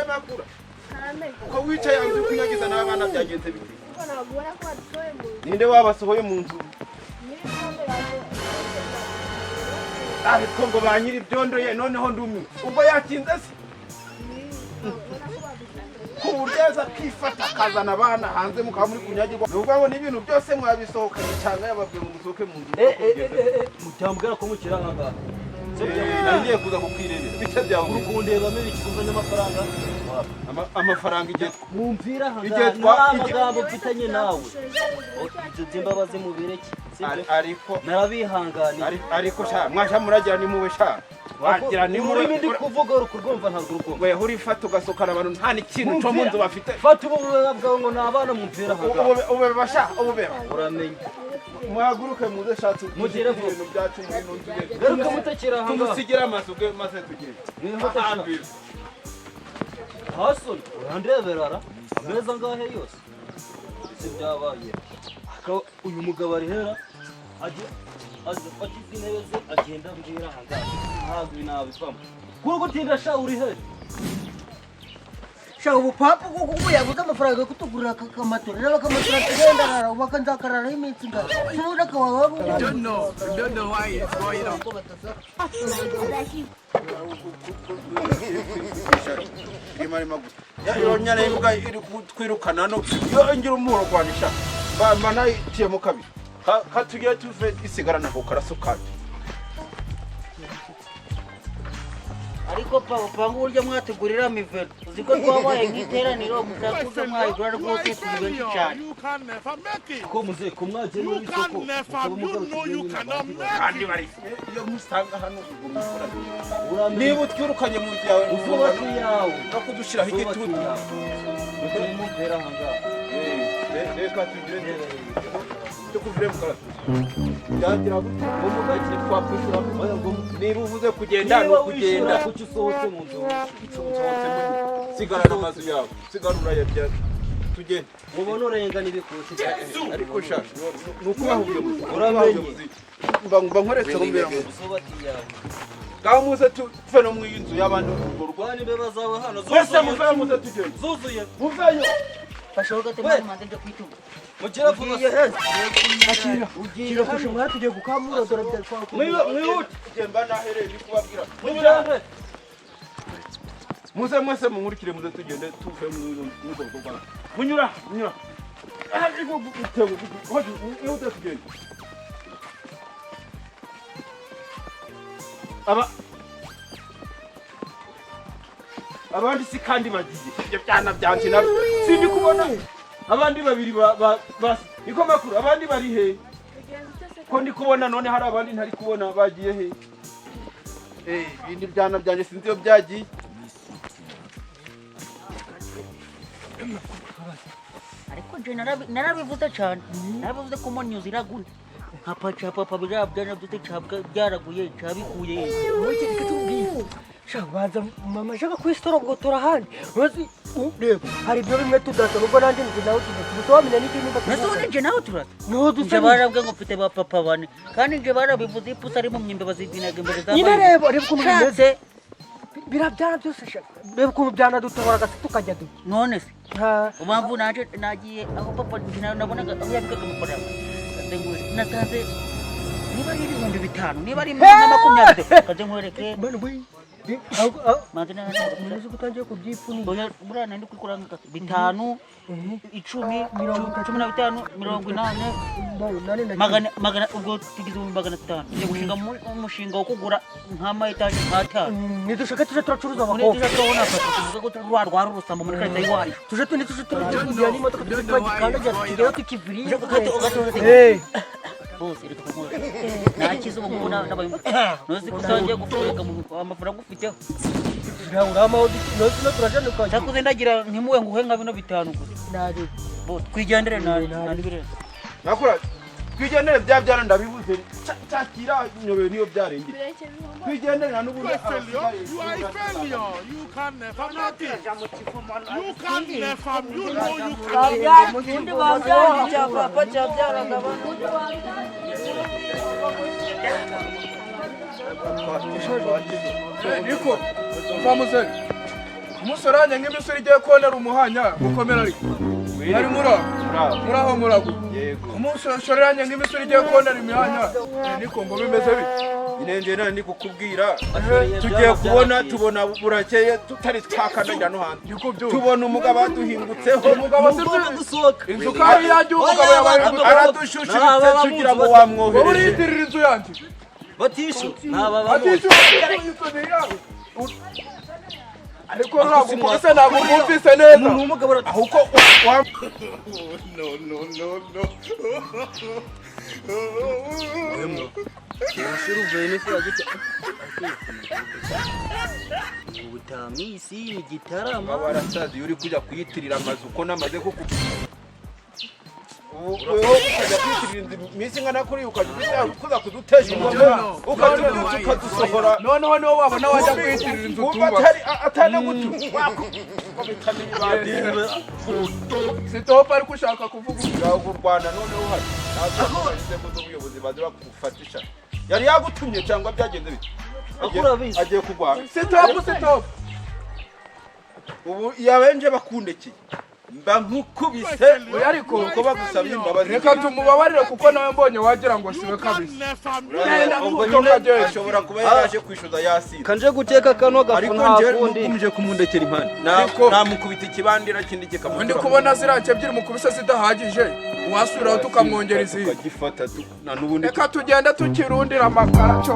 makura uko wicaye hanze kunyagiza n'abana byagenze bite ninde wabasohoye mu nzu ariko ngo banyiri byondo ye noneho ndumi ubwo yakinze se kubureza kwifata kazana abana hanze mukaba muri kunyagirwa nubwo ngo n'ibintu byose mwabisohokanye cyane yababwiye musohoke mu nzu mutambwira ko mukira nkanga nagiye kuza kukwirebera bice byawe urukundeba mbi kikuzanya amafaranga igihe mumvira nkanga amagambo mfitanye nawe ibyo by'imbabazi mubireke ariko narabihanganiye ariko sha mwasha muragira ni muwe sha wagira ni muwe ndi kuvuga urukurwumva ntabwo urukumva we huri fata ugasokana abantu nta n'ikintu cyo mu nzu bafite fata ububeba bwawe ngo nabana mumvira nkanga ubebe basha ubebe uramenye muhaguruke muze shatse mugire ibintu byacu muri nzu ye garuka mutakira hanga tumusigira amasuge maze tugire hasoni urandeberara ameza ngahe yose isi byabaye uyu mugabo ari hera azafata izi ntebe ze agenda mbwira hanga ntabwo nabivamo kuri gutinda sha uri he sha ubupapa kuko yabuze amafaranga yo kutugurira akamatora n'abakamatora tugenda rara ubaka nzakarara iminsi ngara subona ko wawe You don't know why it's going on. Nyana imbwa iri kwirukana no yo ngira umuhoro kwanisha bana itiyemo kabiri katugiye tuve isigarana ko karasukana ariko papa ngurya mwategurira mivero uziko twabaye nk'iteraniro musakuza mwayigura rwose turi benshi cyane ko muze ko mwagiye mu isoko kandi bari iyo musanga hano niba utyurukanye mu byawe uvuga ko yawe no kudushiraho igitutu mu mpera hanga reka tugire cyo kuvire mu karatu byagira gute ngo mugakire twakwishura niba uvuze kugenda no kugenda kuki usohotse mu nzu usohotse mu sigara n'amazu yawe sigara urayabya tugende mubona urengana ibikuti ariko sha nuko bahuye uramenye mba nkoretse rumbera mu gaho muze tuve no mu inzu y'abandi urwo rwani imbeba zawe hano zose muze tugende zuzuye muveyo bashoboka temana manze kwituma mugira vuba ugiye kusha mwa tugiye gukamura dore bya kwa mwihute gemba nahereye ni kubabwira muze mwese munkurikire muze tugende tuve mu ngo rwanda munyura ariko gutego hoje ihute tugende abandi si kandi bagiye ibyo byana byanje nabo sindi kubona abandi babiri niko makuru abandi bari he ko ndi kubona none hari abandi ntari kubona bagiye he ibindi byana byanje sinzi iyo byagiye ariko je narabivuze cyane narabivuze ko mo news iraguna papa byana byose byaraguye cyabikuye shabaza mama shaka kwisitorogotora handi rozi ureba hari ibyo bimwe tudata nubwo nandi nzi nawe tubisobanura n'ikindi nasone je nawe turata no nje dusa barabwe ngo mfite ba papa bane kandi nje barabivuze ipusa ari mu myimbe bazibinaga imbere za nyine reba ukuntu bimeze birabyana byose shaka reba ukuntu byana dutabara gase tukajya du none se ha ubamvu naje nagiye aho papa nabonaga aho yabikaga amafaranga nasanze niba ari 5,000 niba ari 20 kaje nkwereke manzina uzi gutangiye kubyipfuni burana ndi kukuranga 5 10 15 80 magana ubwo tugize 500 nje gushinga umushinga wo kugura nk'ama etaje nk'atanu nidushaka tuje turacuruza muri abakobwa tuje turabona tuvuga ko rwa rusamba muri karita yiwayo tuje tujya n'imodoka tukagikandagira tukigera tukivirinje bose reka kumura nakize ubu mbona n'abayumva nozi kutangiye gukoreka amafaranga ufiteho cyakuze ndagira ntimuwe nguhe nka bino 5 gusa bo twigendere nari birere nakora twigendere bya byana ndabibuze cyakira nyobe niyo byarengeye twigendere na n'ubundi You are a failure. You can never make it. You can never. You know you can. mundi babyara cya papa cyabyara ngabana niko vamuze umusore wanjye nk'imisoro igiye kubonera umuhanya gukomera ariko ari muraho murago umusore wanjye nk'imisoro igiye kubonera imihanya niko ngo bimeze bite inenge nani kukubwira tugiye tubona burakeye tutari twakandagira no hanze tubona umugabo aduhingutseho umugabo dusohoka inzu kari yagiye umugabo yabaye aradushushubitse tugira ngo wamwohereje uriyitirira inzu yanjye batishu ariko ntabwo ukubise ntabwo mwumvise neza umugabo ahubwo ubutamisi igitarama warasazi uri kujya kuyitirira amazu uko namaze kukuvuga wewe ukajya kwitirira iminsi ingana kuri ukajya kuza kudutesha ingome ukadusohora noneho niwo wabona wajya kwitirira inzu tuba atana gutu sitopa ariko ushaka kuvuga u Rwanda noneho uhari ntabwo inzego z'ubuyobozi baje bakufatisha yari yagutumye cyangwa byagenze bite agiye kugwa sitopa ubu yabenje bakundekeye mba nkukubise ariko uko bagusabye imbabazi reka tumubabarire kuko nawe mbonye wagira ngo siwe kabisa ubwo nyine ashobora kuba yaraje kwishyuza yasira kanje guteka kano gafu ariko nta nje kundi mukumije kumundekera impande namukubita ikibandira kindi kikamutera ndi kubona zirake ebyiri mukubise zidahagije wasubiraho tukamwongera izindi tukagifata na n'ubundi reka tugende tukirundira amakara cyo